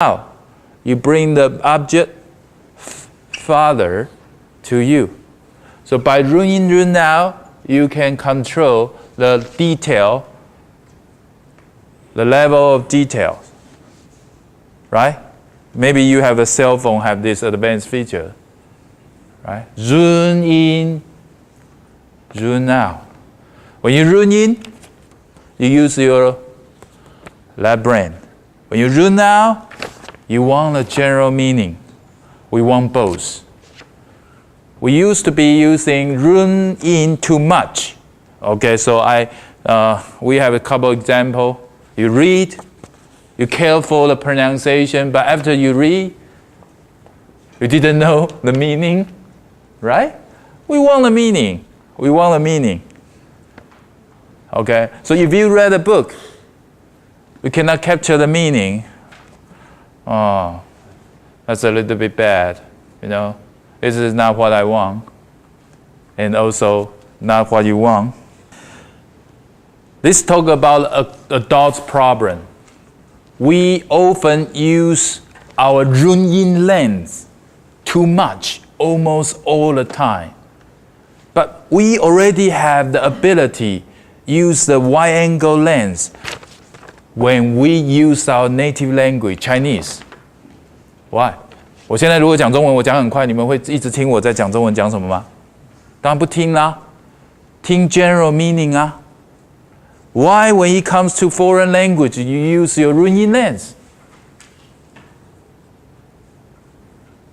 now, you bring the object farther to you. So by run in, run out, you can control the detail, the level of detail, right? Maybe you have a cell phone have this advanced feature, right? Run in, run out. When you run in, you use your left brain. When you run out, you want a general meaning. We want both. We used to be using run in too much. Okay, so we have a couple examples. You read, you care for the pronunciation, but after you read, you didn't know the meaning, right? We want the meaning. We want the meaning. Okay, so if you read a book, you cannot capture the meaning. Oh, that's a little bit bad, you know. This is not what I want, and also not what you want. Let's talk about adults' problem. We often use our run-in lens too much, almost all the time. But we already have the ability to use the wide-angle lens when we use our native language, Chinese. Why? 我现在如果讲中文，我讲很快，你们会一直听我在讲中文讲什么吗？当然不听啦，听 general meaning 啊。Why, when it comes to foreign language, you use your run-in lens?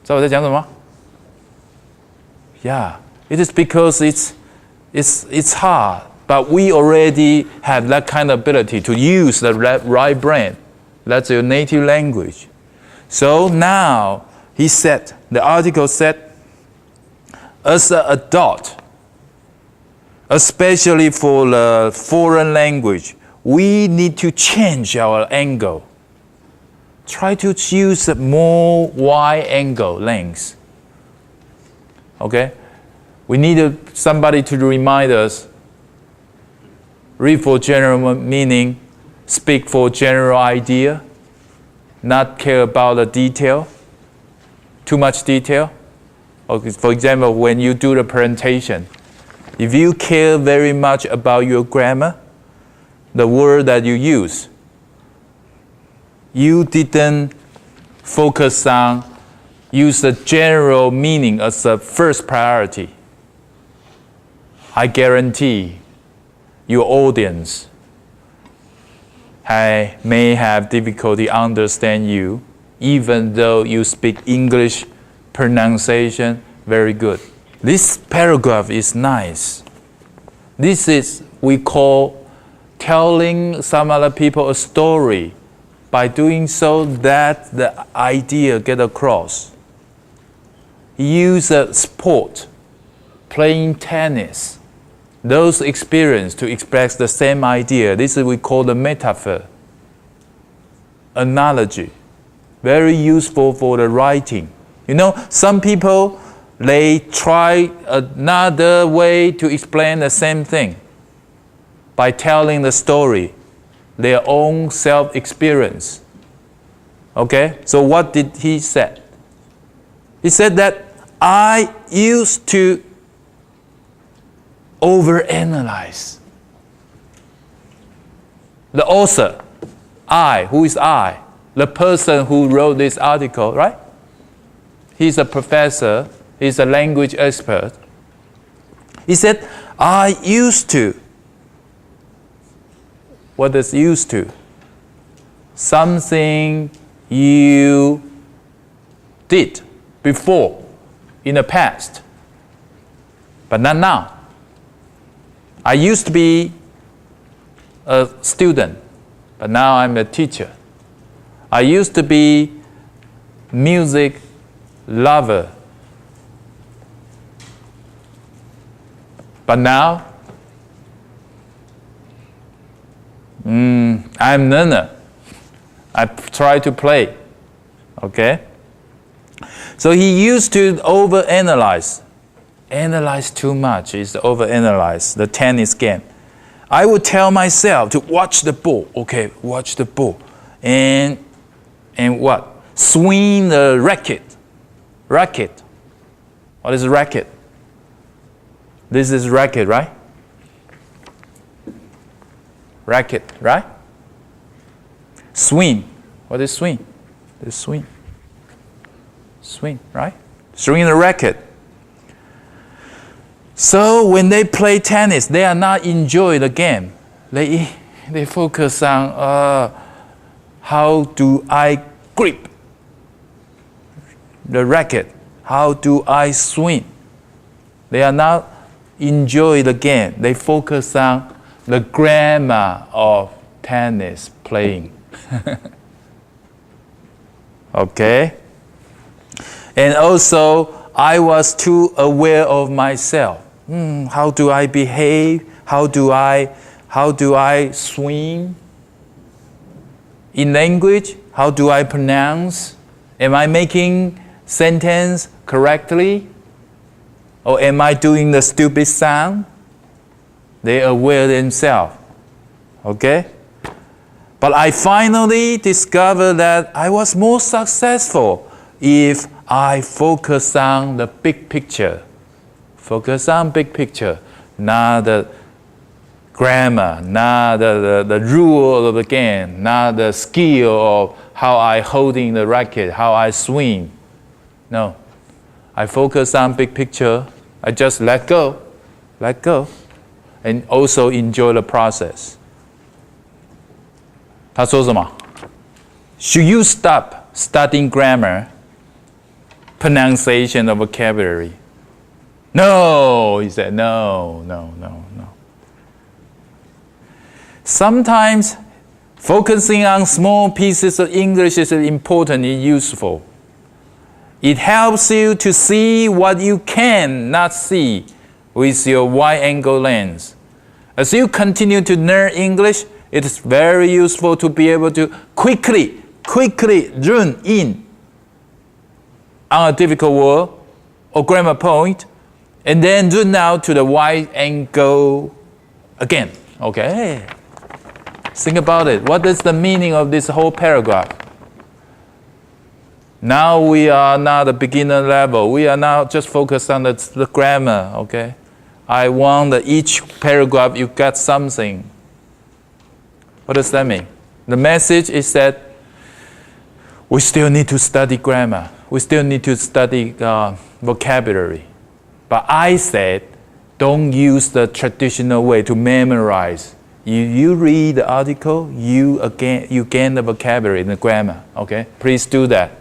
知道我在讲什么？ Yeah, it is because it's hard, but we already have that kind of ability to use the right brain. That's your native language. So now, he said, the article said, as an adult, especially for the foreign language, we need to change our angle. Try to use a more wide angle lens. Okay? We need somebody to remind us, read for general meaning, speak for general idea, not care about the detail, too much detail. Okay, for example, when you do the presentation, if you care very much about your grammar, the word that you use, you didn't focus on use the general meaning as the first priority. I guarantee your audience may have difficulty understand you, even though you speak English pronunciation very good. This paragraph is nice. This is, we call, telling some other people a story. By doing so, that the idea get across. Use a sport, playing tennis. Those experience to express the same idea. This is we call the metaphor. Analogy. Very useful for the writing. You know, some people, they try another way to explain the same thing by telling the story, their own self-experience. Okay? So what did he say? He said that I used to overanalyze. The author, I, who is I? The person who wrote this article, right? He's a professor, he's a language expert. He said, I used to. What is used to? Something you did before, in the past, but not now. I used to be a student, but now I'm a teacher. I used to be music lover, but now I'm learner. I try to play. Okay? So he used to overanalyze. Analyze too much is overanalyze the tennis game. I would tell myself to watch the ball. Okay, watch the ball. And what? swing the racket. Racket. What is a racket? This is racket, right? Racket, right? Swing. What is swing? This swing. Swing, right? Swing the racket. So when they play tennis, they are not enjoy the game. They focus on how do I grip the racket? How do I swing? They are not enjoy the game. They focus on the grammar of tennis playing. Okay? And also, I was too aware of myself. How do I behave? How do I swim? In language, how do I pronounce? Am I making sentence correctly? Or am I doing the stupid sound? They are aware themselves. Okay? But I finally discovered that I was more successful if I focus on the big picture. Focus on big picture, not the grammar, not the rule of the game, not the skill of how I holding the racket, how I swing. No. I focus on big picture. I just let go, and also enjoy the process. 他说什么 ？Should you stop studying grammar, pronunciation of vocabulary? No, he said, no. Sometimes focusing on small pieces of English is important and useful. It helps you to see what you cannot see with your wide-angle lens. As you continue to learn English, it is very useful to be able to quickly zoom in on a difficult word or grammar point, and then zoom out to the wide angle again. Okay? Think about it. What is the meaning of this whole paragraph? Now we are not a beginner level. We are now just focused on the grammar. Okay? I want that each paragraph you get something. What does that mean? The message is that we still need to study grammar. We still need to study vocabulary. But I said, don't use the traditional way to memorize. You read the article, you gain the vocabulary and the grammar. Okay? Please do that.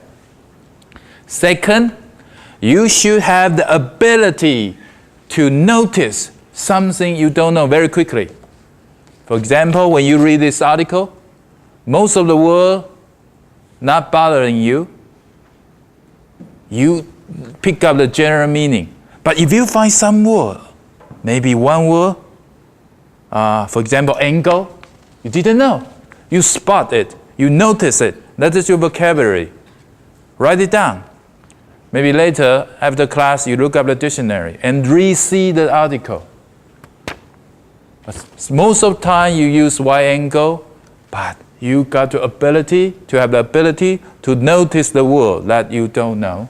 Second, you should have the ability to notice something you don't know very quickly. For example, when you read this article, most of the word not bothering you, you pick up the general meaning. But if you find some word, maybe one word, for example, angle, you didn't know. You spot it, you notice it. That is your vocabulary. Write it down. Maybe later, after class, you look up the dictionary and re-see the article. Most of the time, you use wide angle, but you got to have the ability to notice the word that you don't know.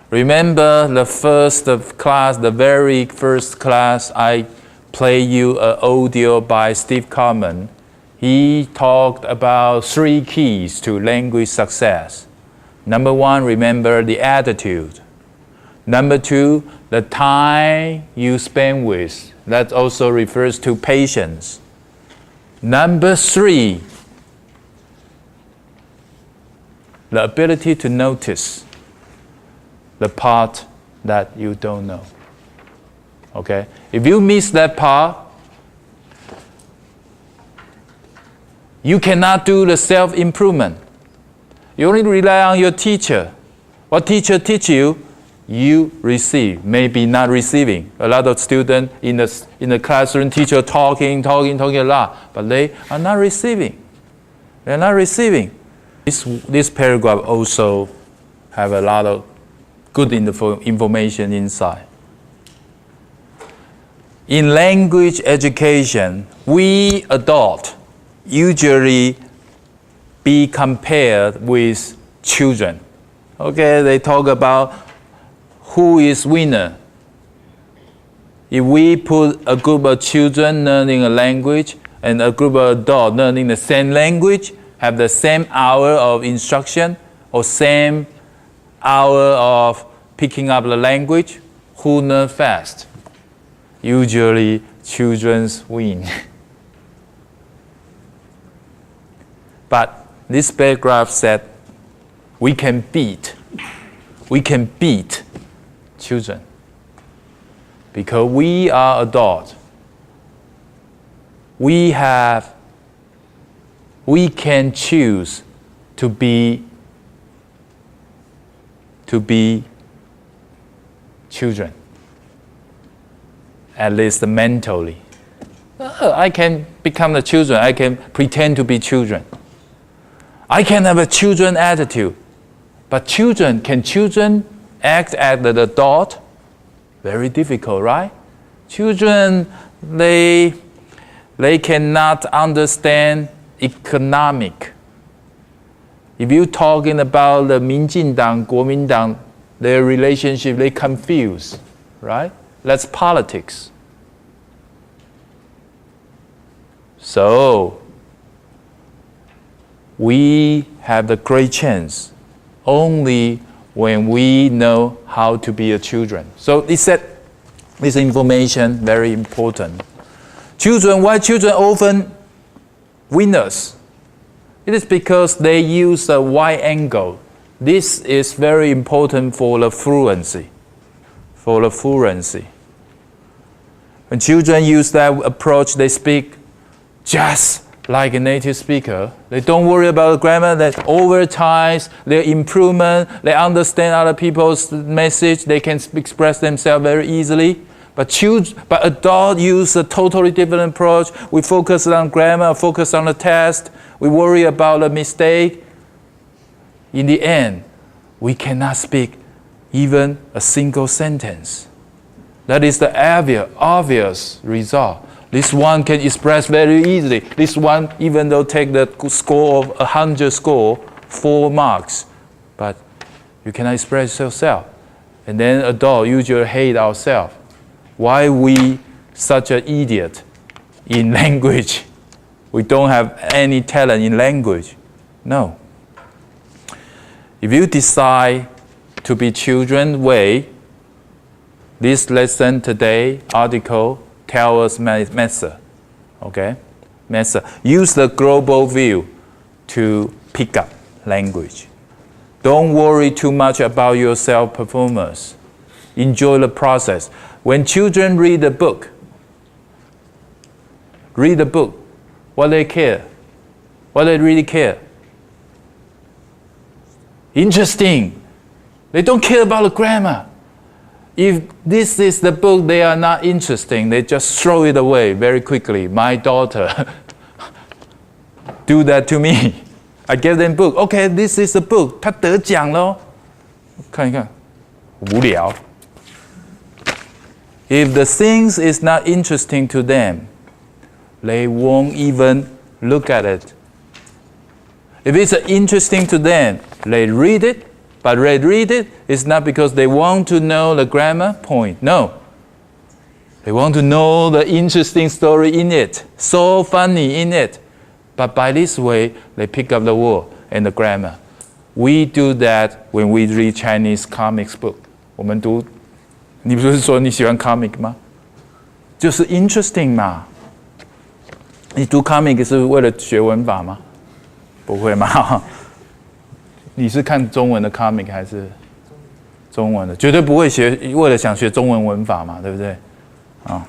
Remember the very first class, I played you an audio by Steve Carman. He talked about 3 keys to language success. Number 1, remember the attitude. Number 2, the time you spend with. That also refers to patience. Number 3, the ability to notice the part that you don't know. Okay? If you miss that part, you cannot do the self-improvement. You only rely on your teacher. What teacher teach you, you receive, maybe not receiving. A lot of students in the classroom, teacher talking a lot, but they are not receiving. They're not receiving. This paragraph also have a lot of good information inside. In language education, we adults usually be compared with children. Okay, they talk about who is winner. If we put a group of children learning a language and a group of adults learning the same language, have the same hour of instruction or same hour of picking up the language, who learn fast? Usually, children win. But this paragraph said we can beat children because we are adults. We can choose to be children, at least mentally. I can become the children. I can pretend to be children. I can have a children attitude. But can children act as an adult? Very difficult, right? Children, they cannot understand economic. If you're talking about the 民进党, 国民党, their relationship, they confuse, right? That's politics. So, we have the great chance only when we know how to be a children. So he said this information very important. Why children often winners? It is because they use a wide angle. This is very important for the fluency. When children use that approach, they speak just like a native speaker. They don't worry about the grammar. That over time, their improvement, they understand other people's message. They can express themselves very easily. But adults use a totally different approach. We focus on grammar, focus on the test. We worry about the mistake. In the end, we cannot speak even a single sentence. That is the obvious result. This one can express very easily. This one, even though take the score of 100 score, 4 marks, but you cannot express yourself. And then adults usually hate ourselves. Why we such an idiot in language? We don't have any talent in language. No. If you decide to be children way, this lesson today, article, tell us method. Okay? Method. Use the global view to pick up language. Don't worry too much about your self-performance. Enjoy the process. When children read a book, what they care, what they really care. Interesting. They don't care about the grammar. If this is the book they are not interesting, they just throw it away very quickly. My daughter do that to me. I give them book. Okay, this is the book. 他得奖了。看一看，无聊。If the things is not interesting to them, they won't even look at it. If it's interesting to them, they read it, but they read it is not because they want to know the grammar point. No. They want to know the interesting story in it, so funny in it. But by this way, they pick up the word and the grammar. We do that when we read Chinese comics book. 我们读，你不是说你喜欢 comic 吗？就是 interesting 嘛。你读 comic 是为了学文法吗？不会嘛？你是看中文的 comic 还是中文的？绝对不会为了想学中文文法嘛，对不对？啊。